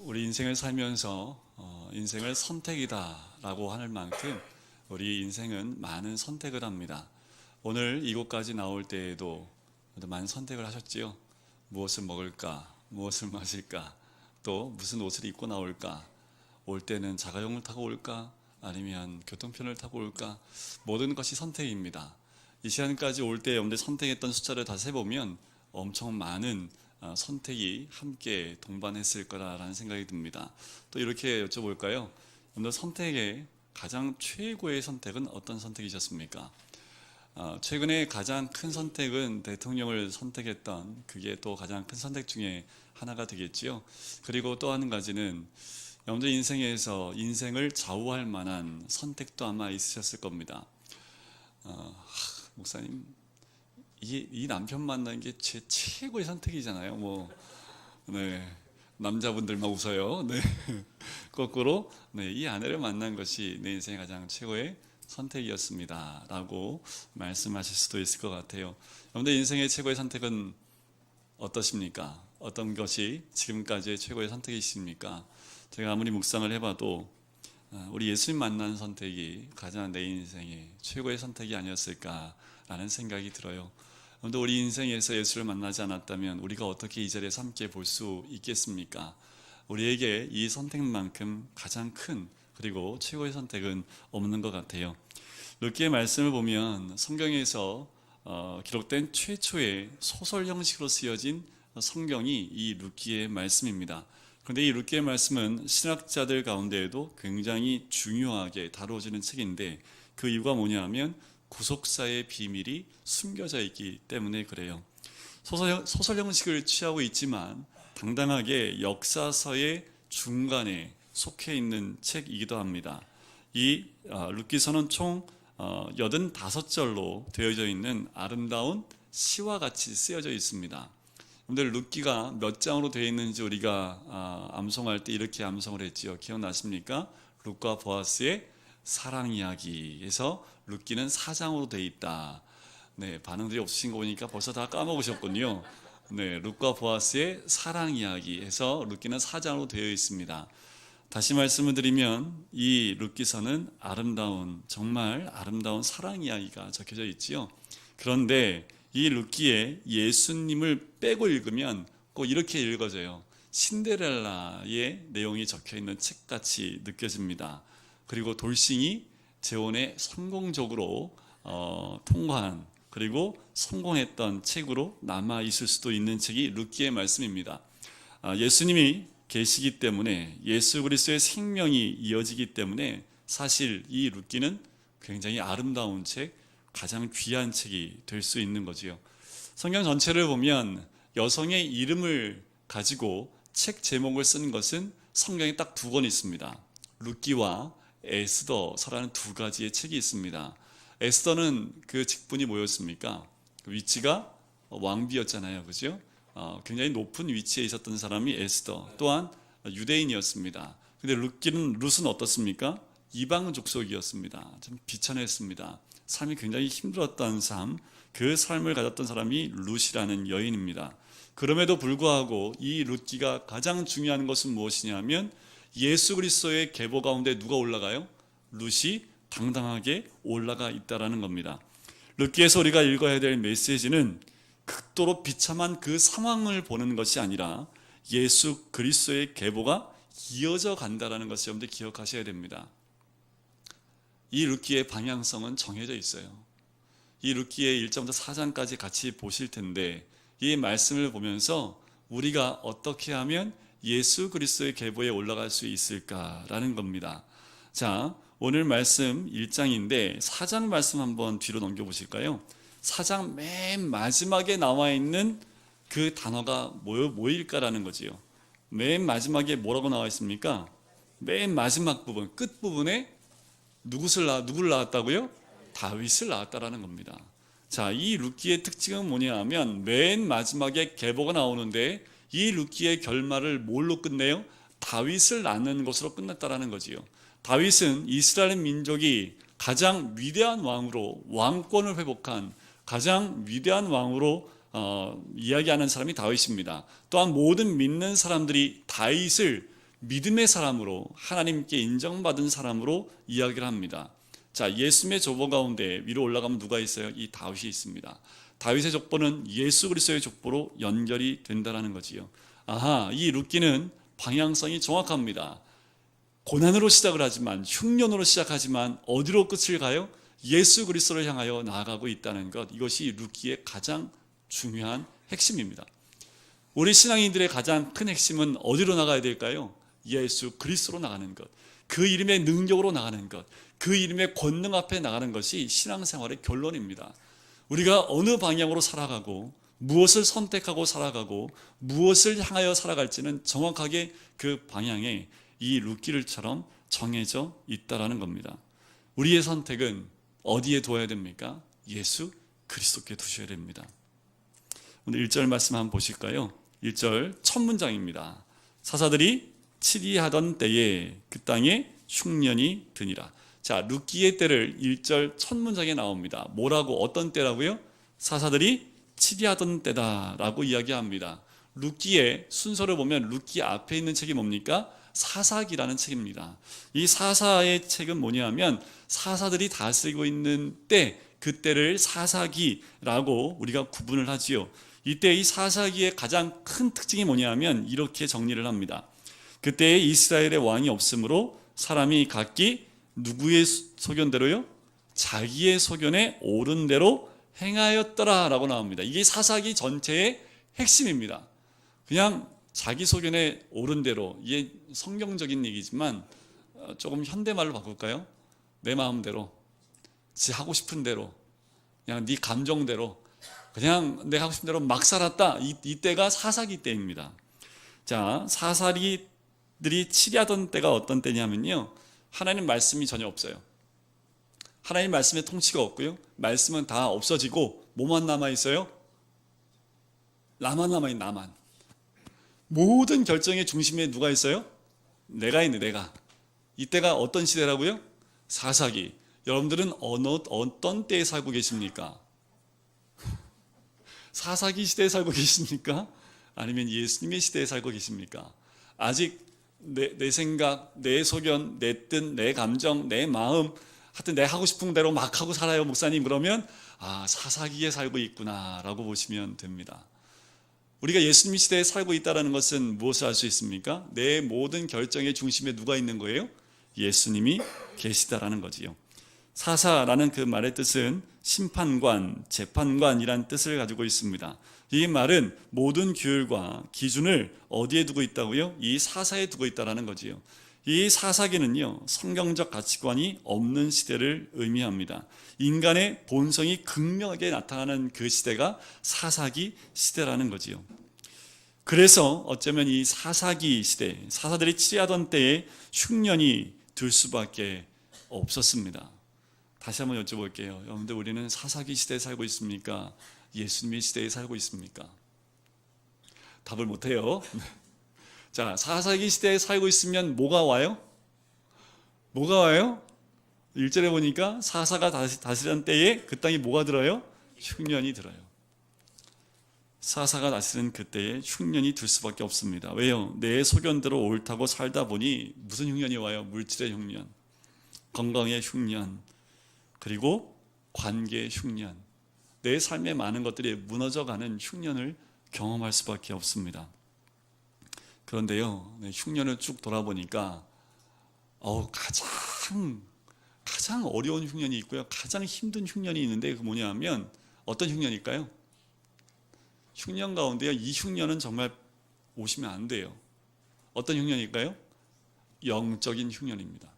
우리 인생을 살면서 인생을 선택이다라고 할 만큼 우리 인생은 많은 선택을 합니다. 오늘 이곳까지 나올 때에도 많은 선택을 하셨지요. 무엇을 먹을까, 무엇을 마실까, 또 무슨 옷을 입고 나올까, 올 때는 자가용을 타고 올까, 아니면 교통편을 타고 올까, 모든 것이 선택입니다. 이 시간까지 올 때 여러분들 선택했던 숫자를 다 세보면 엄청 많은 선택이 함께 동반했을 거라는 생각이 듭니다. 또 이렇게 여쭤볼까요? 여러분들 선택의 가장 최고의 선택은 어떤 선택이셨습니까? 최근에 가장 큰 선택은 대통령을 선택했던, 그게 또 가장 큰 선택 중에 하나가 되겠지요. 그리고 또 한 가지는 여러분들 인생에서 인생을 좌우할 만한 선택도 아마 있으셨을 겁니다. 목사님, 이 남편 만나는 게 제 최고의 선택이잖아요. 네, 남자분들만 웃어요. 네, 거꾸로 이 아내를 만난 것이 내 인생의 가장 최고의 선택이었습니다 라고 말씀하실 수도 있을 것 같아요. 여러분들 인생의 최고의 선택은 어떠십니까? 어떤 것이 지금까지의 최고의 선택이십니까? 제가 아무리 묵상을 해봐도 우리 예수님 만난 선택이 가장 내 인생의 최고의 선택이 아니었을까라는 생각이 들어요. 그런데 우리 인생에서 예수를 만나지 않았다면 우리가 어떻게 이 자리에서 함께 볼 수 있겠습니까? 우리에게 이 선택만큼 가장 큰 그리고 최고의 선택은 없는 것 같아요. 룻기의 말씀을 보면 성경에서 기록된 최초의 소설 형식으로 쓰여진 성경이 이 룻기의 말씀입니다. 그런데 이 룻기의 말씀은 신학자들 가운데에도 굉장히 중요하게 다루어지는 책인데 그 이유가 뭐냐면 구속사의 비밀이 숨겨져 있기 때문에 그래요. 소설 형식을 취하고 있지만 당당하게 역사서의 중간에 속해 있는 책이기도 합니다. 이 룻기서는 총 85절로 되어져 있는 아름다운 시와 같이 쓰여져 있습니다. 여러분들 룻기가 몇 장으로 되어 있는지 우리가 암송할 때 이렇게 암송을 했지요. 기억나십니까? 룻과 보아스의 사랑 이야기에서 룻기는 4장으로 되어 있다. 네, 반응들이 없으신 거 보니까 벌써 다 까먹으셨군요. 네, 룻과 보아스의 사랑 이야기에서 룻기는 4장으로 되어 있습니다. 다시 말씀을 드리면 이 룻기서는 정말 아름다운 사랑 이야기가 적혀져 있지요. 그런데 이 룻기에 예수님을 빼고 읽으면 꼭 이렇게 읽어져요. 신데렐라의 내용이 적혀있는 책같이 느껴집니다. 그리고 돌싱이 재혼에 성공적으로 통과한 그리고 성공했던 책으로 남아있을 수도 있는 책이 룻기의 말씀입니다. 예수님이 계시기 때문에 예수 그리스도의 생명이 이어지기 때문에 사실 이 룻기는 굉장히 아름다운 책, 가장 귀한 책이 될 수 있는 거지요. 성경 전체를 보면 여성의 이름을 가지고 책 제목을 쓴 것은 성경에 딱 2권 있습니다. 룻기와 에스더서라는 2가지의 책이 있습니다. 에스더는 그 직분이 뭐였습니까? 그 위치가 왕비였잖아요, 그죠? 굉장히 높은 위치에 있었던 사람이 에스더, 또한 유대인이었습니다. 근데 룻은 어떻습니까? 이방 족속이었습니다. 좀 비천했습니다. 삶이 굉장히 힘들었던 삶, 그 삶을 가졌던 사람이 룻이라는 여인입니다. 그럼에도 불구하고 이 룻기가 가장 중요한 것은 무엇이냐면 예수 그리스도의 계보 가운데 누가 올라가요? 룻이 당당하게 올라가 있다라는 겁니다. 룻기에서 우리가 읽어야 될 메시지는 극도로 비참한 그 상황을 보는 것이 아니라 예수 그리스도의 계보가 이어져 간다라는 것을 여러분들 기억하셔야 됩니다. 이 룻기의 방향성은 정해져 있어요. 이 룻기의 1장부터 4장까지 같이 보실 텐데 이 말씀을 보면서 우리가 어떻게 하면 예수 그리스도의 계보에 올라갈 수 있을까라는 겁니다. 자, 오늘 말씀 1장인데 4장 말씀 한번 뒤로 넘겨보실까요? 4장 맨 마지막에 나와 있는 그 단어가 뭐일까라는 거지요. 맨 마지막에 뭐라고 나와 있습니까? 맨 마지막 부분, 끝 부분에 누구를 낳았다고요? 다윗을 낳았다라는 겁니다. 자, 이 룻기의 특징은 뭐냐 하면 맨 마지막에 계보가 나오는데 이 룻기의 결말을 뭘로 끝내요? 다윗을 낳는 것으로 끝났다라는 거지요. 다윗은 이스라엘 민족이 가장 위대한 왕으로, 왕권을 회복한 가장 위대한 왕으로 이야기하는 사람이 다윗입니다. 또한 모든 믿는 사람들이 다윗을 믿음의 사람으로, 하나님께 인정받은 사람으로 이야기를 합니다. 자, 예수님의 족보 가운데 위로 올라가면 누가 있어요? 이 다윗이 있습니다. 다윗의 족보는 예수 그리스도의 족보로 연결이 된다는 거지요. 아하, 이 룻기는 방향성이 정확합니다. 고난으로 시작을 하지만, 흉년으로 시작하지만 어디로 끝을 가요? 예수 그리스도를 향하여 나아가고 있다는 것, 이것이 룻기의 가장 중요한 핵심입니다. 우리 신앙인들의 가장 큰 핵심은 어디로 나가야 될까요? 예수 그리스도로 나가는 것, 그 이름의 능력으로 나가는 것, 그 이름의 권능 앞에 나가는 것이 신앙생활의 결론입니다. 우리가 어느 방향으로 살아가고 무엇을 선택하고 살아가고 무엇을 향하여 살아갈지는 정확하게 그 방향에 이 룻기를처럼 정해져 있다라는 겁니다. 우리의 선택은 어디에 두어야 됩니까? 예수 그리스도께 두셔야 됩니다. 오늘 1절 말씀 한번 보실까요? 1절 첫 문장입니다. 사사들이 치리하던 때에 그 땅에 흉년이 드니라. 자, 룻기의 때를 1절 첫 문장에 나옵니다. 뭐라고, 어떤 때라고요? 사사들이 치리하던 때다라고 이야기합니다. 룻기의 순서를 보면 룻기 앞에 있는 책이 뭡니까? 사사기라는 책입니다. 이 사사의 책은 뭐냐면 사사들이 다스리고 있는 때, 그때를 사사기라고 우리가 구분을 하지요. 이때 이 사사기의 가장 큰 특징이 뭐냐면 이렇게 정리를 합니다. 그때 이스라엘의 왕이 없으므로 사람이 각기 누구의 소견대로요? 자기의 소견에 옳은 대로 행하였더라 라고 나옵니다. 이게 사사기 전체의 핵심입니다. 그냥 자기 소견에 옳은 대로, 이게 성경적인 얘기지만 조금 현대말로 바꿀까요? 내 마음대로, 지 하고 싶은 대로, 그냥 네 감정대로, 그냥 내가 하고 싶은 대로 막 살았다. 이때가 사사기 때입니다. 자, 사사들이 치리하던 때가 어떤 때냐면요, 하나님 말씀이 전혀 없어요. 하나님 말씀의 통치가 없고요, 말씀은 다 없어지고 뭐만 남아있어요? 나만 남아있는, 나만. 모든 결정의 중심에 누가 있어요? 내가 있네, 내가. 이때가 어떤 시대라고요? 사사기. 여러분들은 어떤 때에 살고 계십니까? 사사기 시대에 살고 계십니까? 아니면 예수님의 시대에 살고 계십니까? 아직 내 생각, 내 소견, 내 뜻, 내 감정, 내 마음, 하여튼 내 하고 싶은 대로 막 하고 살아요, 목사님. 그러면 사사기에 살고 있구나 라고 보시면 됩니다. 우리가 예수님 시대에 살고 있다는 것은 무엇을 알 수 있습니까? 내 모든 결정의 중심에 누가 있는 거예요? 예수님이 계시다라는 거지요. 사사라는 그 말의 뜻은 심판관, 재판관이란 뜻을 가지고 있습니다. 이 말은 모든 규율과 기준을 어디에 두고 있다고요? 이 사사에 두고 있다라는 거지요. 이 사사기는요, 성경적 가치관이 없는 시대를 의미합니다. 인간의 본성이 극명하게 나타나는 그 시대가 사사기 시대라는 거지요. 그래서 어쩌면 이 사사기 시대, 사사들이 치리하던 때에 흉년이 들 수밖에 없었습니다. 다시 한번 여쭤볼게요. 여러분들, 우리는 사사기 시대에 살고 있습니까? 예수님의 시대에 살고 있습니까? 답을 못해요. 자, 사사기 시대에 살고 있으면 뭐가 와요? 뭐가 와요? 1절에 보니까 사사가 다스리던 때에 그 땅에 뭐가 들어요? 흉년이 들어요. 사사가 다스리는 그때에 흉년이 들 수밖에 없습니다. 왜요? 내 소견대로 옳다고 살다 보니 무슨 흉년이 와요? 물질의 흉년, 건강의 흉년, 그리고 관계의 흉년, 내 삶의 많은 것들이 무너져가는 흉년을 경험할 수밖에 없습니다. 그런데요, 흉년을 쭉 돌아보니까 가장 어려운 흉년이 있고요, 가장 힘든 흉년이 있는데, 그 뭐냐면 어떤 흉년일까요? 흉년 가운데요, 이 흉년은 정말 오시면 안 돼요. 어떤 흉년일까요? 영적인 흉년입니다.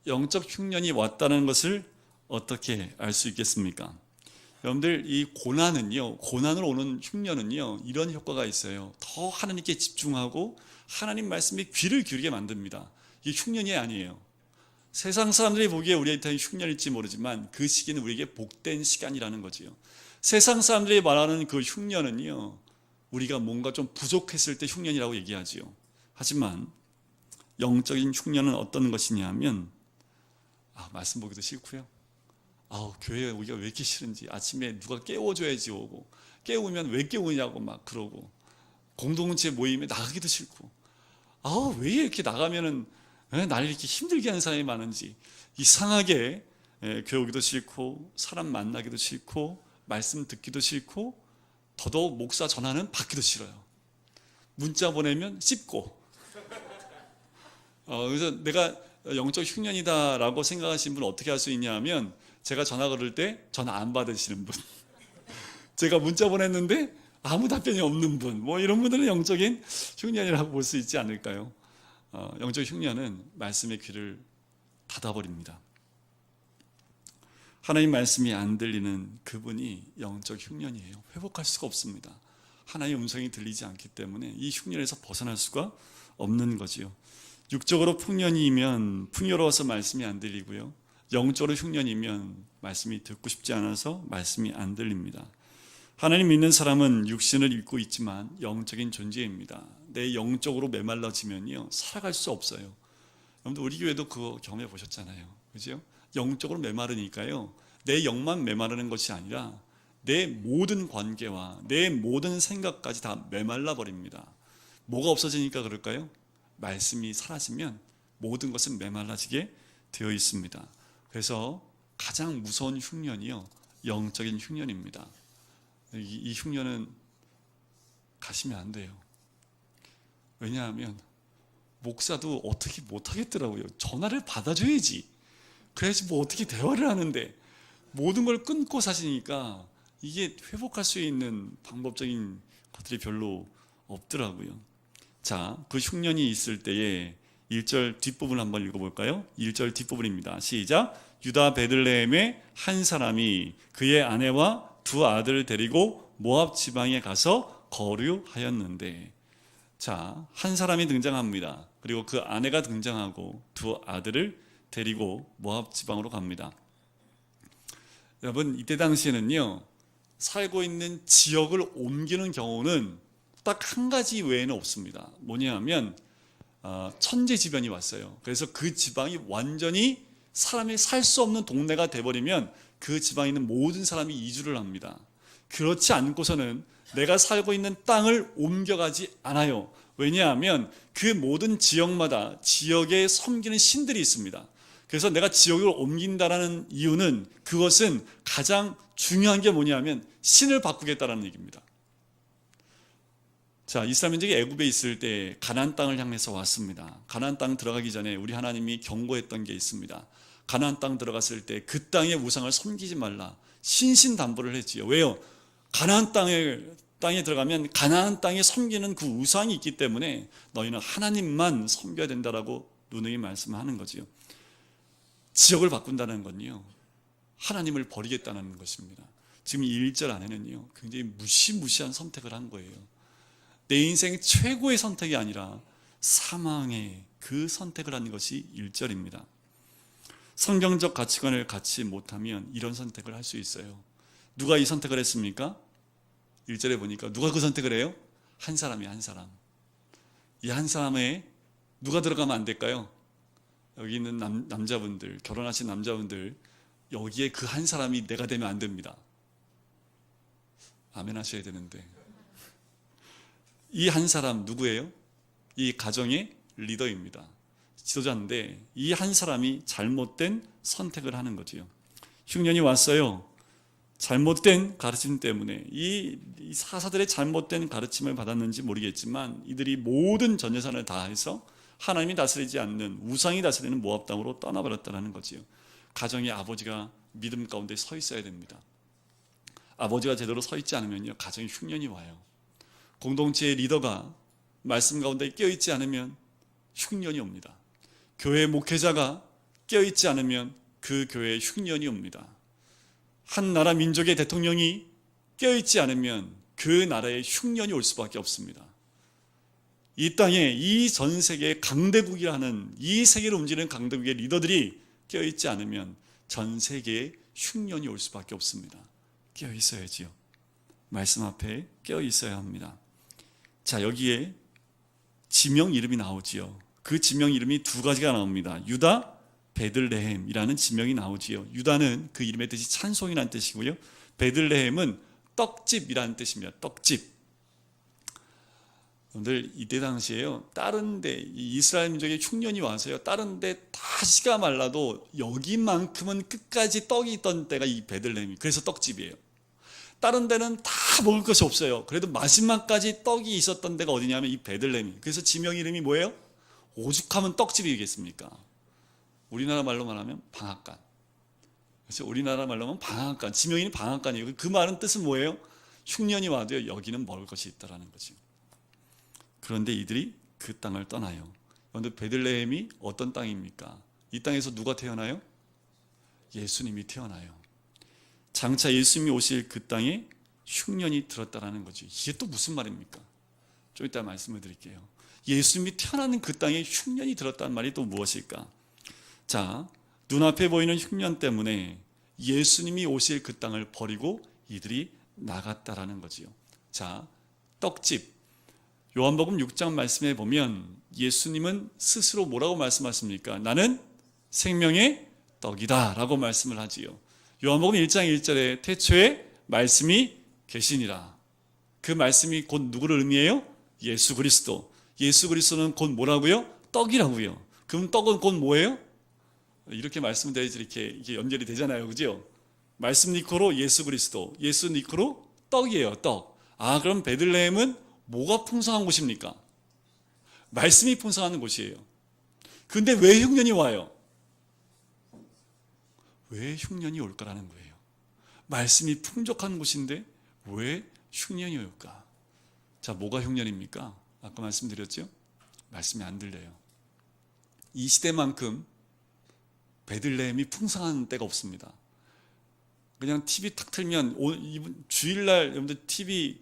영적 흉년이 왔다는 것을 어떻게 알 수 있겠습니까? 여러분들, 이 고난으로 오는 흉년은요, 이런 효과가 있어요. 더 하나님께 집중하고 하나님 말씀에 귀를 기울이게 만듭니다. 이게 흉년이 아니에요. 세상 사람들이 보기에 우리한테는 흉년일지 모르지만 그 시기는 우리에게 복된 시간이라는 거지요. 세상 사람들이 말하는 그 흉년은요, 우리가 뭔가 좀 부족했을 때 흉년이라고 얘기하지요. 하지만 영적인 흉년은 어떤 것이냐면, 말씀 보기도 싫고요. 교회에 오기가 왜 이렇게 싫은지, 아침에 누가 깨워줘야지 오고, 깨우면 왜 깨우냐고 막 그러고, 공동체 모임에 나가기도 싫고, 왜 이렇게 나가면은 나를 이렇게 힘들게 하는 사람이 많은지, 이상하게 교회 오기도 싫고, 사람 만나기도 싫고, 말씀 듣기도 싫고, 더더욱 목사 전화는 받기도 싫어요. 문자 보내면 씹고. 그래서 내가 영적 흉년이다라고 생각하시는 분은 어떻게 할 수 있냐 하면, 제가 전화 걸을 때 전화 안 받으시는 분, 제가 문자 보냈는데 아무 답변이 없는 분, 이런 분들은 영적인 흉년이라고 볼 수 있지 않을까요? 영적 흉년은 말씀의 귀를 닫아버립니다. 하나님 말씀이 안 들리는 그분이 영적 흉년이에요. 회복할 수가 없습니다. 하나님의 음성이 들리지 않기 때문에 이 흉년에서 벗어날 수가 없는 거지요. 육적으로 풍년이면 풍요로워서 말씀이 안 들리고요, 영적으로 흉년이면 말씀이 듣고 싶지 않아서 말씀이 안 들립니다. 하나님 믿는 사람은 육신을 입고 있지만 영적인 존재입니다. 내 영적으로 메말라지면요, 살아갈 수 없어요. 여러분들 우리 교회도 그거 경험해 보셨잖아요. 그죠? 영적으로 메마르니까요, 내 영만 메마르는 것이 아니라 내 모든 관계와 내 모든 생각까지 다 메말라 버립니다. 뭐가 없어지니까 그럴까요? 말씀이 사라지면 모든 것은 메말라지게 되어 있습니다. 그래서 가장 무서운 흉년이요, 영적인 흉년입니다. 이 흉년은 가시면 안 돼요. 왜냐하면 목사도 어떻게 못하겠더라고요. 전화를 받아줘야지, 그래야지 어떻게 대화를 하는데, 모든 걸 끊고 사시니까 이게 회복할 수 있는 방법적인 것들이 별로 없더라고요. 자, 그 흉년이 있을 때에 1절 뒷부분 한번 읽어볼까요? 1절 뒷부분입니다. 시작. 유다 베들레헴의 한 사람이 그의 아내와 두 아들을 데리고 모압 지방에 가서 거류하였는데, 자, 한 사람이 등장합니다. 그리고 그 아내가 등장하고 두 아들을 데리고 모압 지방으로 갑니다. 여러분, 이때 당시에는요, 살고 있는 지역을 옮기는 경우는 딱 한 가지 외에는 없습니다. 뭐냐면 천재지변이 왔어요. 그래서 그 지방이 완전히 사람이 살 수 없는 동네가 돼버리면 그 지방에 있는 모든 사람이 이주를 합니다. 그렇지 않고서는 내가 살고 있는 땅을 옮겨가지 않아요. 왜냐하면 그 모든 지역마다 지역에 섬기는 신들이 있습니다. 그래서 내가 지역을 옮긴다라는 이유는, 그것은 가장 중요한 게 뭐냐면 신을 바꾸겠다라는 얘기입니다. 자, 이스라엘 민족이 애굽에 있을 때 가나안 땅을 향해서 왔습니다. 가나안 땅 들어가기 전에 우리 하나님이 경고했던 게 있습니다. 가나안 땅 들어갔을 때 그 땅의 우상을 섬기지 말라, 신신당부를 했지요. 왜요? 가나안 땅에 들어가면 가나안 땅에 섬기는 그 우상이 있기 때문에 너희는 하나님만 섬겨야 된다라고 누누이 말씀하는 거지요. 지역을 바꾼다는 건요, 하나님을 버리겠다는 것입니다. 지금 1절 안에는요, 굉장히 무시무시한 선택을 한 거예요. 내 인생 최고의 선택이 아니라 사망의 그 선택을 한 것이 1절입니다. 성경적 가치관을 갖지 못하면 이런 선택을 할 수 있어요. 누가 이 선택을 했습니까? 1절에 보니까 누가 그 선택을 해요? 한 사람이, 한 사람. 이 한 사람에 누가 들어가면 안 될까요? 여기 있는 남자분들, 결혼하신 남자분들, 여기에 그 한 사람이 내가 되면 안 됩니다. 아멘 하셔야 되는데. 이 한 사람 누구예요? 이 가정의 리더입니다. 지도자인데 이 한 사람이 잘못된 선택을 하는 거지요. 흉년이 왔어요. 잘못된 가르침 때문에, 이 사사들의 잘못된 가르침을 받았는지 모르겠지만 이들이 모든 전 재산을 다해서 하나님이 다스리지 않는 우상이 다스리는 모압 땅으로 떠나버렸다는 거지요. 가정의 아버지가 믿음 가운데 서 있어야 됩니다. 아버지가 제대로 서 있지 않으면요, 가정에 흉년이 와요. 공동체의 리더가 말씀 가운데 깨어있지 않으면 흉년이 옵니다. 교회 목회자가 깨어있지 않으면 그 교회에 흉년이 옵니다. 한 나라 민족의 대통령이 깨어있지 않으면 그 나라에 흉년이 올 수밖에 없습니다. 이 땅에 이 전 세계 강대국이라는 이 세계를 움직이는 강대국의 리더들이 깨어있지 않으면 전 세계에 흉년이 올 수밖에 없습니다. 깨어있어야지요. 말씀 앞에 깨어있어야 합니다. 자, 여기에 지명 이름이 나오지요. 그 지명 이름이 두 가지가 나옵니다. 유다, 베들레헴이라는 지명이 나오지요. 유다는 그 이름의 뜻이 찬송이라는 뜻이고요. 베들레헴은 떡집이라는 뜻입니다. 떡집. 여러분들 이때 당시에요, 다른 데 이스라엘 민족의 흉년이 와서요, 다른 데 다 씨가 말라도 여기만큼은 끝까지 떡이 있던 때가 이 베들레헴이, 그래서 떡집이에요. 다른 데는 다 먹을 것이 없어요. 그래도 마지막까지 떡이 있었던 데가 어디냐면 이 베들레헴이. 그래서 지명 이름이 뭐예요? 오죽하면 떡집이겠습니까? 우리나라 말로 말하면 방앗간. 그래서 우리나라 말로 하면 방앗간, 지명이 방앗간이에요. 그 말은 뜻은 뭐예요? 흉년이 와도 여기는 먹을 것이 있다라는 거죠. 그런데 이들이 그 땅을 떠나요. 그런데 베들레헴이 어떤 땅입니까? 이 땅에서 누가 태어나요? 예수님이 태어나요. 장차 예수님이 오실 그 땅에 흉년이 들었다라는 거죠. 이게 또 무슨 말입니까? 좀 이따 말씀을 드릴게요. 예수님이 태어나는 그 땅에 흉년이 들었다는 말이 또 무엇일까? 자, 눈앞에 보이는 흉년 때문에 예수님이 오실 그 땅을 버리고 이들이 나갔다라는 거지요. 자, 떡집. 요한복음 6장 말씀에 보면 예수님은 스스로 뭐라고 말씀하십니까? 나는 생명의 떡이다 라고 말씀을 하지요. 요한복음 1장 1절에 태초에 말씀이 계시니라. 그 말씀이 곧 누구를 의미해요? 예수 그리스도. 예수 그리스도는 곧 뭐라고요? 떡이라고요. 그럼 떡은 곧 뭐예요? 이렇게 말씀드려야지 이렇게 연결이 되잖아요. 그죠? 말씀 니코로 예수 그리스도, 예수 니코로 떡이에요. 떡. 아, 그럼 베들레헴은 뭐가 풍성한 곳입니까? 말씀이 풍성한 곳이에요. 근데 왜 흉년이 와요? 왜 흉년이 올까라는 거예요. 말씀이 풍족한 곳인데 왜 흉년이 올까? 자, 뭐가 흉년입니까? 아까 말씀드렸죠? 말씀이 안 들려요. 이 시대만큼 베들레헴이 풍성한 때가 없습니다. 그냥 TV 탁 틀면 주일날 여러분들 TV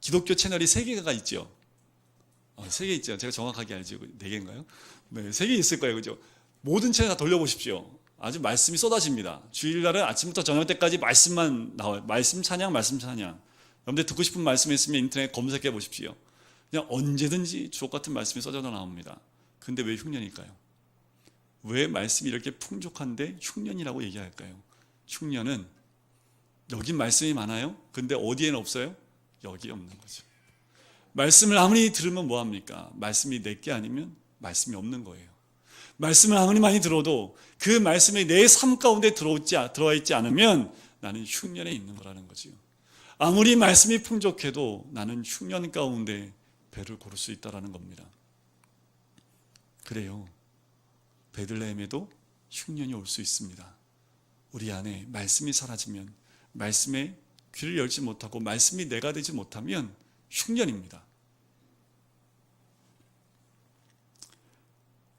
기독교 채널이 3개가 있죠. 3개 있죠. 제가 정확하게 알죠. 4개인가요? 네, 3개 있을 거예요. 그죠? 모든 채널 다 돌려보십시오. 아주 말씀이 쏟아집니다. 주일날은 아침부터 저녁 때까지 말씀만 나와요. 말씀 찬양, 말씀 찬양. 여러분들 듣고 싶은 말씀이 있으면 인터넷 검색해 보십시오. 그냥 언제든지 주옥 같은 말씀이 쏟아져 나옵니다. 근데 왜 흉년일까요? 왜 말씀이 이렇게 풍족한데 흉년이라고 얘기할까요? 흉년은 여긴 말씀이 많아요. 근데 어디에는 없어요? 여기 없는 거죠. 말씀을 아무리 들으면 뭐합니까? 말씀이 내게 아니면 말씀이 없는 거예요. 말씀을 아무리 많이 들어도 그 말씀이 내 삶 가운데 들어와 있지 않으면 나는 흉년에 있는 거라는 거죠. 아무리 말씀이 풍족해도 나는 흉년 가운데 배를 고를 수 있다는 겁니다. 그래요. 베들레헴에도 흉년이 올 수 있습니다. 우리 안에 말씀이 사라지면, 말씀에 귀를 열지 못하고 말씀이 내가 되지 못하면 흉년입니다.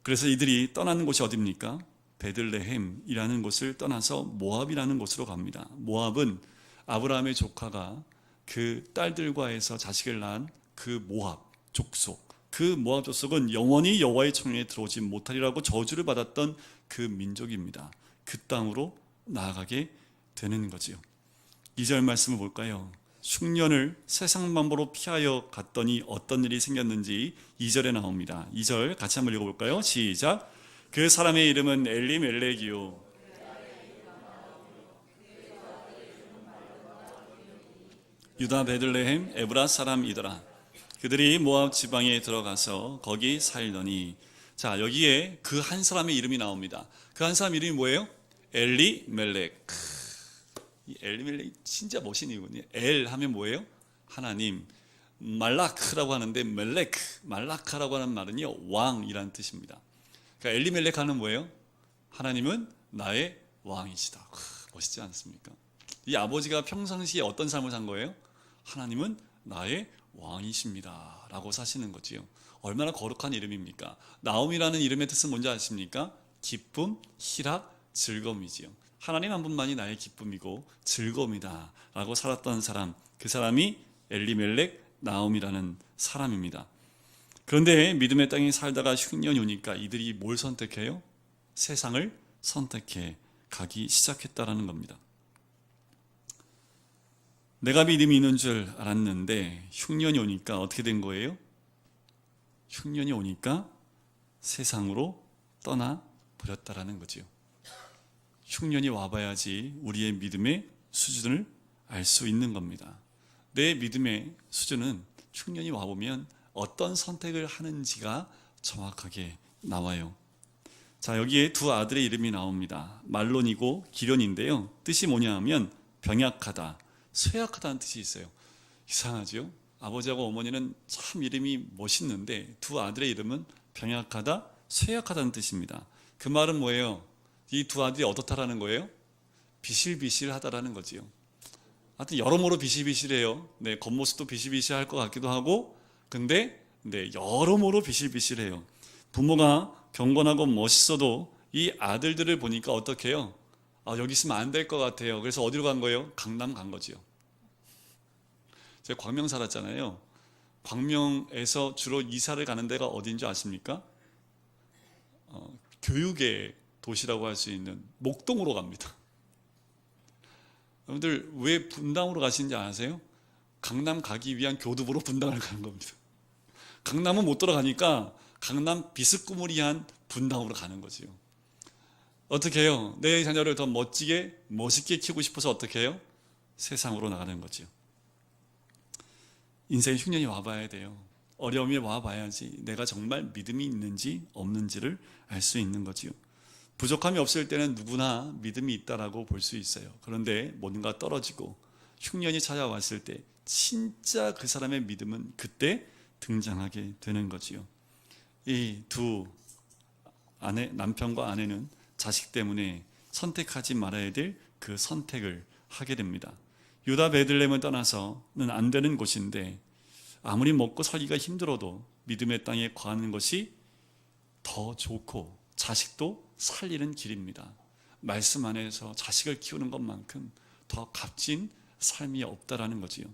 그래서 이들이 떠나는 곳이 어디입니까? 베들레헴이라는 곳을 떠나서 모압이라는 곳으로 갑니다. 모압은 아브라함의 조카가 그 딸들과에서 자식을 낳은 그 모압 족속, 그 모압 족속은 영원히 여호와의 청년에 들어오지 못하리라고 저주를 받았던 그 민족입니다. 그 땅으로 나아가게 되는 거지요. 2절 말씀을 볼까요? 흉년을 세상 방법으로 피하여 갔더니 어떤 일이 생겼는지 2절에 나옵니다. 2절 같이 한번 읽어볼까요? 시작. 그 사람의 이름은 엘리멜렉이요 유다 베들레헴 에브라 사람이더라. 그들이 모압 지방에 들어가서 거기 살더니. 자, 여기에 그 한 사람의 이름이 나옵니다. 그 한 사람 이름이 뭐예요? 엘리멜렉. 이 엘리멜렉 진짜 멋있는 이유군요. 엘 하면 뭐예요? 하나님. 말라크라고 하는데 멜렉, 말라카라고 하는 말은요 왕이라는 뜻입니다. 그러니까 엘리멜렉 하는 뭐예요? 하나님은 나의 왕이시다. 멋있지 않습니까? 이 아버지가 평상시에 어떤 삶을 산 거예요? 하나님은 나의 왕이십니다 라고 사시는 거지요. 얼마나 거룩한 이름입니까? 나옴이라는 이름의 뜻은 뭔지 아십니까? 기쁨, 희락, 즐거움이지요. 하나님 한 분만이 나의 기쁨이고 즐거움이다 라고 살았던 사람, 그 사람이 엘리멜렉 나옴이라는 사람입니다. 그런데 믿음의 땅에 살다가 흉년이 오니까 이들이 뭘 선택해요? 세상을 선택해 가기 시작했다라는 겁니다. 내가 믿음이 있는 줄 알았는데 흉년이 오니까 어떻게 된 거예요? 흉년이 오니까 세상으로 떠나 버렸다라는 거지요. 흉년이 와봐야지 우리의 믿음의 수준을 알 수 있는 겁니다. 내 믿음의 수준은 흉년이 와보면 어떤 선택을 하는지가 정확하게 나와요. 자, 여기에 두 아들의 이름이 나옵니다. 말론이고 기련인데요. 뜻이 뭐냐 하면 병약하다, 쇠약하다는 뜻이 있어요. 이상하죠? 아버지하고 어머니는 참 이름이 멋있는데 두 아들의 이름은 병약하다, 쇠약하다는 뜻입니다. 그 말은 뭐예요? 이 두 아들이 어떻다라는 거예요? 비실비실하다라는 거지요. 하여튼 여러모로 비실비실해요. 네, 겉모습도 비실비실할 것 같기도 하고, 근데 여러모로 비실비실해요. 부모가 경건하고 멋있어도 이 아들들을 보니까 어떻게 해요? 여기 있으면 안 될 것 같아요. 그래서 어디로 간 거예요? 강남 간 거지요. 제가 광명 살았잖아요. 광명에서 주로 이사를 가는 데가 어딘 줄 아십니까? 교육의 도시라고 할 수 있는 목동으로 갑니다. 여러분들 왜 분당으로 가시는지 아세요? 강남 가기 위한 교두보로 분당을 가는 겁니다. 강남은 못 돌아가니까 강남 비스꾸무리한 분당으로 가는 거지요. 어떻게 해요? 내 자녀를 더 멋있게 키우고 싶어서 어떻게 해요? 세상으로 나가는 거지요. 인생에 흉년이 와봐야 돼요. 어려움이 와봐야지 내가 정말 믿음이 있는지 없는지를 알 수 있는 거지요. 부족함이 없을 때는 누구나 믿음이 있다라고 볼 수 있어요. 그런데 뭔가 떨어지고 흉년이 찾아왔을 때 진짜 그 사람의 믿음은 그때 등장하게 되는 거지요. 이 두 남편과 아내는 자식 때문에 선택하지 말아야 될 그 선택을 하게 됩니다. 유다 베들레헴을 떠나서는 안 되는 곳인데 아무리 먹고 살기가 힘들어도 믿음의 땅에 거하는 것이 더 좋고 자식도 살리는 길입니다. 말씀 안에서 자식을 키우는 것만큼 더 값진 삶이 없다라는 거지요.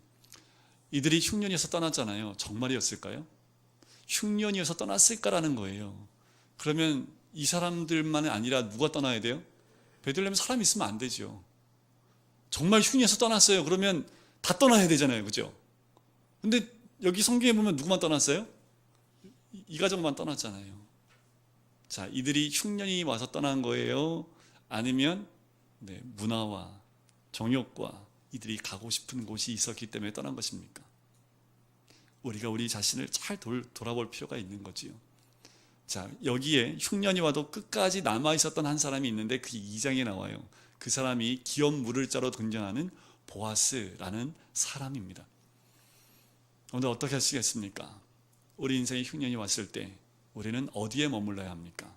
이들이 흉년이어서 떠났잖아요. 정말이었을까요? 흉년이어서 떠났을까라는 거예요. 그러면 이 사람들만 아니라 누가 떠나야 돼요? 베들레헴에 사람이 있으면 안 되죠. 정말 흉년이어서 떠났어요. 그러면 다 떠나야 되잖아요. 그죠? 근데 여기 성경에 보면 누구만 떠났어요? 이 가족만 떠났잖아요. 자, 이들이 흉년이 와서 떠난 거예요? 아니면 문화와 정욕과 이들이 가고 싶은 곳이 있었기 때문에 떠난 것입니까? 우리가 우리 자신을 잘 돌아볼 필요가 있는 거지요. 자, 여기에 흉년이 와도 끝까지 남아 있었던 한 사람이 있는데 그 2장에 나와요. 그 사람이 기업 물을 자로 등장하는 보아스라는 사람입니다. 오늘 어떻게 하시겠습니까? 우리 인생에 흉년이 왔을 때 우리는 어디에 머물러야 합니까?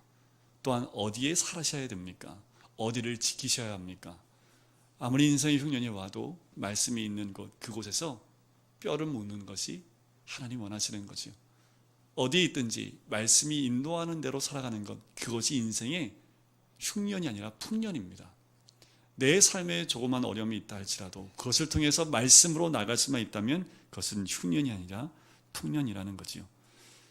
또한 어디에 살으셔야 됩니까? 어디를 지키셔야 합니까? 아무리 인생의 흉년이 와도 말씀이 있는 곳, 그곳에서 뼈를 묻는 것이 하나님 원하시는 거지요. 어디에 있든지 말씀이 인도하는 대로 살아가는 것, 그것이 인생의 흉년이 아니라 풍년입니다. 내 삶에 조그만 어려움이 있다 할지라도 그것을 통해서 말씀으로 나갈 수만 있다면 그것은 흉년이 아니라 풍년이라는 거지요.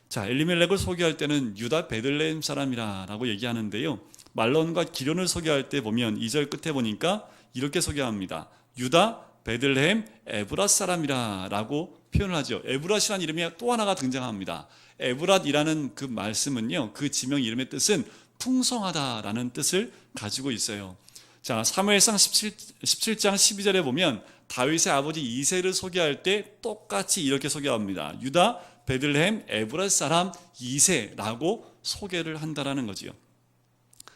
자, 엘리멜렉을 소개할 때는 유다 베들레헴 사람이라고 얘기하는데요. 말론과 기련을 소개할 때 보면 2절 끝에 보니까 이렇게 소개합니다. 유다 베들레헴 에브랏 사람이라고 표현을 하죠. 에브랏이라는 이름이 또 하나가 등장합니다. 에브랏이라는 그 말씀은요, 그 지명 이름의 뜻은 풍성하다라는 뜻을 가지고 있어요. 자, 사무엘상 17장 12절에 보면 다윗의 아버지 이새를 소개할 때 똑같이 이렇게 소개합니다. 유다 베들레헴 에브랏 사람 이새라고 소개를 한다라는 거지요.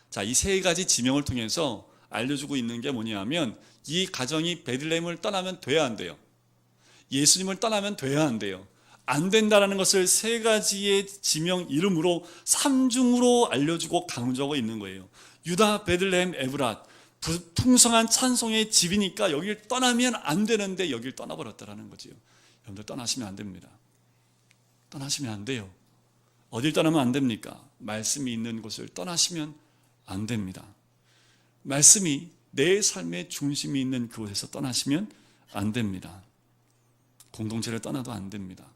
자, 이 세 가지 지명을 통해서 알려주고 있는 게 뭐냐면 이 가정이 베들레헴을 떠나면 돼야 안 돼요. 예수님을 떠나면 돼야 안 돼요. 안 된다라는 것을 세 가지의 지명 이름으로 삼중으로 알려주고 강조하고 있는 거예요. 유다 베들레헴 에브랏, 풍성한 찬송의 집이니까 여길 떠나면 안 되는데 여길 떠나버렸다라는 거지요. 여러분들 떠나시면 안 됩니다. 떠나시면 안 돼요. 어딜 떠나면 안 됩니까? 말씀이 있는 곳을 떠나시면 안 됩니다. 말씀이 내 삶의 중심이 있는 그곳에서 떠나시면 안 됩니다. 공동체를 떠나도 안 됩니다.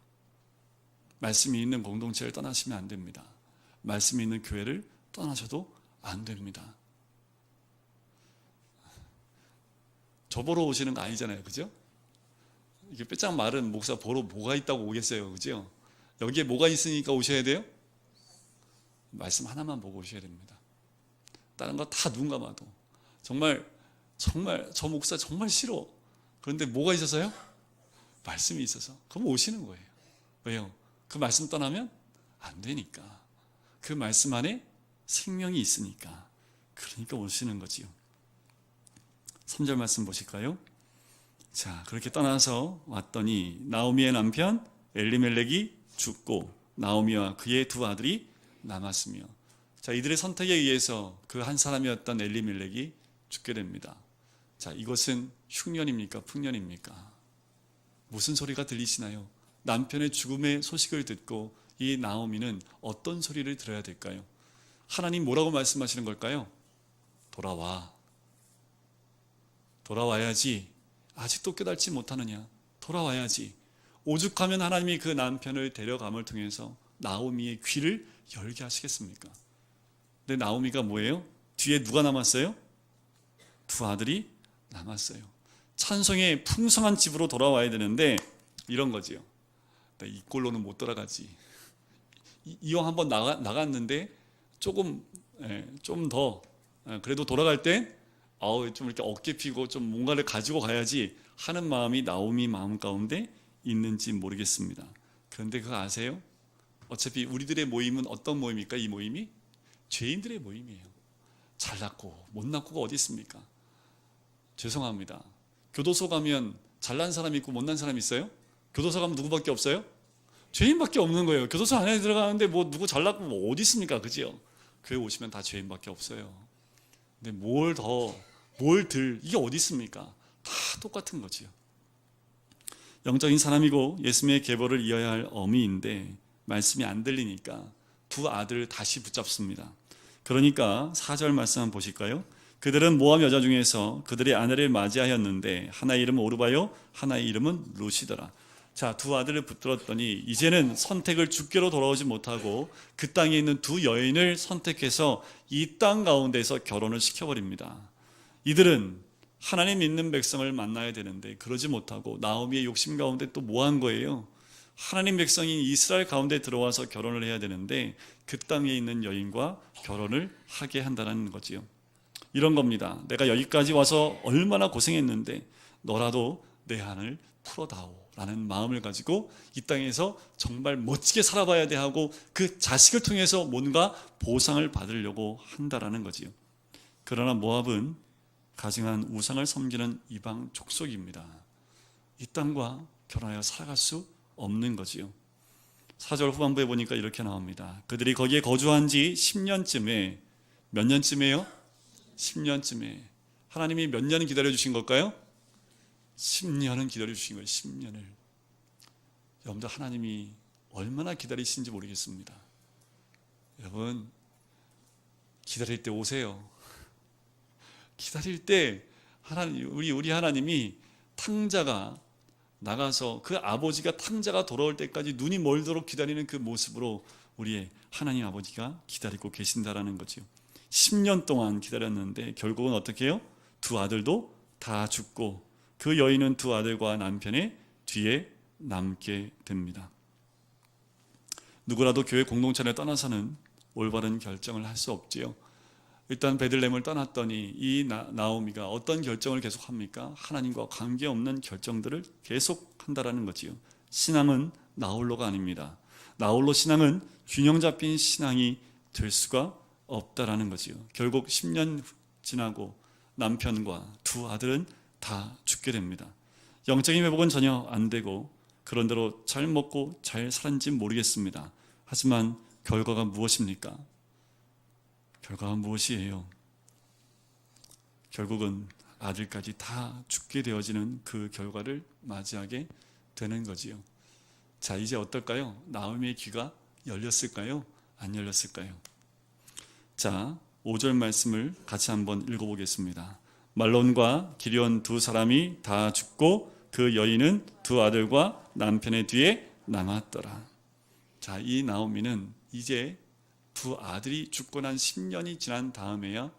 말씀이 있는 공동체를 떠나시면 안 됩니다. 말씀이 있는 교회를 떠나셔도 안 됩니다. 저 보러 오시는 거 아니잖아요, 그죠? 이게 빼짝 마른 목사 보러 뭐가 있다고 오겠어요, 그죠? 여기에 뭐가 있으니까 오셔야 돼요? 말씀 하나만 보고 오셔야 됩니다. 다른 거 다 눈 감아도 정말 저 목사 정말 싫어. 그런데 뭐가 있어서요? 말씀이 있어서. 그럼 오시는 거예요. 왜요? 그 말씀 떠나면 안 되니까. 그 말씀 안에 생명이 있으니까. 그러니까 오시는 거지요. 3절 말씀 보실까요? 자, 그렇게 떠나서 왔더니 나오미의 남편 엘리멜렉이 죽고 나오미와 그의 두 아들이 남았으며, 자, 이들의 선택에 의해서 그 한 사람이었던 엘리멜렉이 죽게 됩니다. 자, 이것은 흉년입니까? 풍년입니까? 무슨 소리가 들리시나요? 남편의 죽음의 소식을 듣고 이 나오미는 어떤 소리를 들어야 될까요? 하나님 뭐라고 말씀하시는 걸까요? 돌아와. 돌아와야지. 아직도 깨닫지 못하느냐? 돌아와야지. 오죽하면 하나님이 그 남편을 데려감을 통해서 나오미의 귀를 열게 하시겠습니까? 근데 나오미가 뭐예요? 뒤에 누가 남았어요? 두 아들이 남았어요. 찬송의 풍성한 집으로 돌아와야 되는데 이런 거지요. 이 꼴로는 못 돌아가지. 이왕 한번 나갔는데 조금 좀 더 그래도 돌아갈 때 좀 이렇게 어깨 피고 좀 뭔가를 가지고 가야지 하는 마음이 나오미 마음 가운데 있는지 모르겠습니다. 그런데 그거 아세요? 어차피 우리들의 모임은 어떤 모임입니까? 이 모임이 죄인들의 모임이에요. 잘났고 못났고가 어디 있습니까? 죄송합니다. 교도소 가면 잘난 사람이 있고 못난 사람이 있어요? 교도소 가면 누구밖에 없어요? 죄인밖에 없는 거예요. 교도소 안에 들어가는데 뭐 누구 잘났고 뭐 어디 있습니까? 그죠? 교회 오시면 다 죄인밖에 없어요. 근데 뭘 이게 어디 있습니까? 다 똑같은 거지요. 영적인 사람이고 예수님의 계보를 이어야 할 어미인데 말씀이 안 들리니까 두 아들을 다시 붙잡습니다. 그러니까 4절 말씀 한번 보실까요? 그들은 모압 여자 중에서 그들의 아내를 맞이하였는데 하나의 이름은 오르바요 하나의 이름은 루시더라. 자, 두 아들을 붙들었더니 이제는 선택을 주께로 돌아오지 못하고 그 땅에 있는 두 여인을 선택해서 이 땅 가운데서 결혼을 시켜버립니다. 이들은 하나님 믿는 백성을 만나야 되는데 그러지 못하고 나오미의 욕심 가운데 또 뭐 한 거예요? 하나님 백성인 이스라엘 가운데 들어와서 결혼을 해야 되는데 그 땅에 있는 여인과 결혼을 하게 한다는 거지요. 이런 겁니다. 내가 여기까지 와서 얼마나 고생했는데 너라도 내 한을 풀어다오 라는 마음을 가지고 이 땅에서 정말 멋지게 살아봐야 돼 하고 그 자식을 통해서 뭔가 보상을 받으려고 한다라는 거지요. 그러나 모압은 가증한 우상을 섬기는 이방 족속입니다. 이 땅과 결혼하여 살아갈 수 없는 거지요. 4절 후반부에 보니까 이렇게 나옵니다. 그들이 거기에 거주한 지 10년쯤에, 몇 년쯤에요? 10년쯤에. 하나님이 몇 년 기다려주신 걸까요? 10년은 기다려주신 거예요. 10년을. 여러분들 하나님이 얼마나 기다리시는지 모르겠습니다. 여러분 기다릴 때 오세요. 기다릴 때 하나님, 우리 하나님이 탕자가 나가서 그 아버지가 탕자가 돌아올 때까지 눈이 멀도록 기다리는 그 모습으로 우리의 하나님 아버지가 기다리고 계신다라는 거죠. 10년 동안 기다렸는데 결국은 어떻게 해요? 두 아들도 다 죽고 그 여인은 두 아들과 남편의 뒤에 남게 됩니다. 누구라도 교회 공동체를 떠나서는 올바른 결정을 할 수 없지요. 일단 베들레헴을 떠났더니 이 나오미가 어떤 결정을 계속합니까? 하나님과 관계없는 결정들을 계속한다라는 거지요. 신앙은 나홀로가 아닙니다. 나홀로 신앙은 균형 잡힌 신앙이 될 수가 없다라는 거지요. 결국 10년 지나고 남편과 두 아들은 다 죽게 됩니다. 영적인 회복은 전혀 안 되고 그런 대로 잘 먹고 잘 살았는지 모르겠습니다. 하지만 결과가 무엇입니까? 결과가 무엇이에요? 결국은 아들까지 다 죽게 되어지는 그 결과를 맞이하게 되는 거지요. 자, 이제 어떨까요? 나오미의 귀가 열렸을까요? 안 열렸을까요? 자, 5절 말씀을 같이 한번 읽어보겠습니다. 말론과 기리온 두 사람이 다 죽고 그 여인은 두 아들과 남편의 뒤에 남았더라. 자, 이 나오미는 이제 두 아들이 죽고 난 10년이 지난 다음에야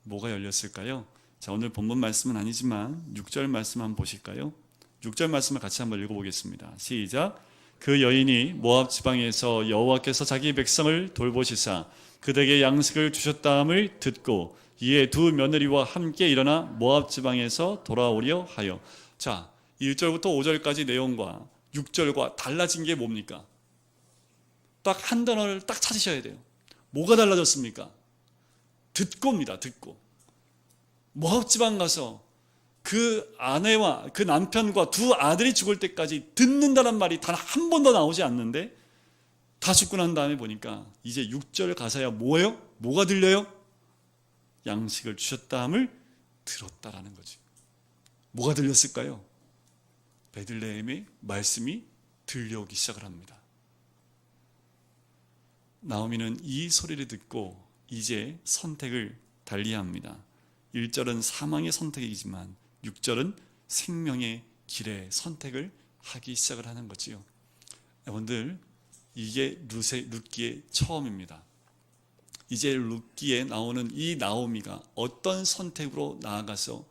뭐가 열렸을까요? 자, 오늘 본문 말씀은 아니지만 6절 말씀 한번 보실까요? 6절 말씀을 같이 한번 읽어보겠습니다. 시작. 그 여인이 모압 지방에서 여호와께서 자기 백성을 돌보시사 그들에게 양식을 주셨다함을 듣고 이에 두 며느리와 함께 일어나 모압 지방에서 돌아오려 하여. 자, 1절부터 5절까지 내용과 6절과 달라진 게 뭡니까? 딱 한 단어를 딱 찾으셔야 돼요. 뭐가 달라졌습니까? 듣고입니다. 듣고. 모압 지방 가서 그 아내와 그 남편과 두 아들이 죽을 때까지 듣는다는 말이 단 한 번도 나오지 않는데 다 죽고 난 다음에 보니까 이제 6절 가사야 뭐예요? 뭐가 들려요? 양식을 주셨다함을 들었다라는 거지. 뭐가 들렸을까요? 베들레헴의 말씀이 들려오기 시작을 합니다. 나오미는 이 소리를 듣고 이제 선택을 달리합니다. 1절은 사망의 선택이지만 6절은 생명의 길의 선택을 하기 시작을 하는 거지요. 여러분들, 이게 룻기의 처음입니다. 이제 룻기에 나오는 이 나오미가 어떤 선택으로 나아가서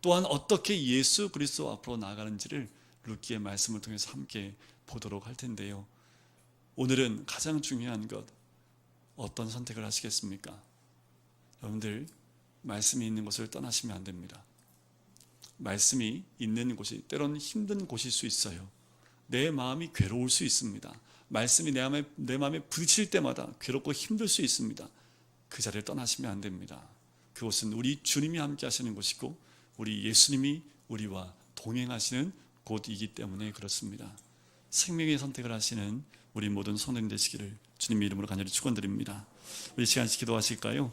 또한 어떻게 예수 그리스도 앞으로 나아가는지를 룻기의 말씀을 통해서 함께 보도록 할 텐데요. 오늘은 가장 중요한 것, 어떤 선택을 하시겠습니까? 여러분들, 말씀이 있는 곳을 떠나시면 안 됩니다. 말씀이 있는 곳이 때로는 힘든 곳일 수 있어요. 내 마음이 괴로울 수 있습니다. 말씀이 내 마음에 부딪힐 때마다 괴롭고 힘들 수 있습니다. 그 자리를 떠나시면 안 됩니다. 그곳은 우리 주님이 함께 하시는 곳이고 우리 예수님이 우리와 동행하시는 곳이기 때문에 그렇습니다. 생명의 선택을 하시는 우리 모든 성도님 되시기를 주님의 이름으로 간절히 축원드립니다. 우리 시간씩 기도하실까요?